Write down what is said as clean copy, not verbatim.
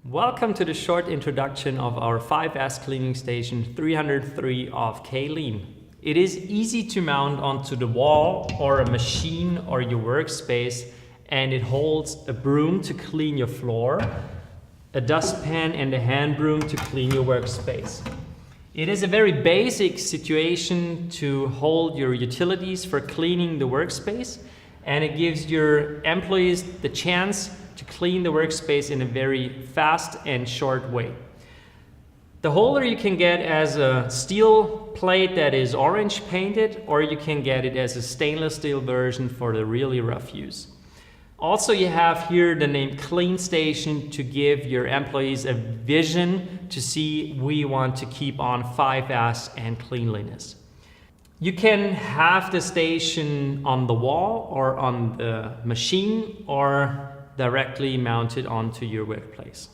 Welcome to the short introduction of our 5S cleaning station 303 of K.Lean. It is easy to mount onto the wall or a machine or your workspace, and it holds a broom to clean your floor, a dustpan and a hand broom to clean your workspace. It is a very basic situation to hold your utilities for cleaning the workspace, and it gives your employees the chance to clean the workspace in a very fast and short way. The holder you can get as a steel plate that is orange painted, or you can get it as a stainless steel version for the really rough use. Also, you have here the name Clean Station to give your employees a vision to see we want to keep on 5S and cleanliness. You can have the station on the wall or on the machine or directly mounted onto your workplace.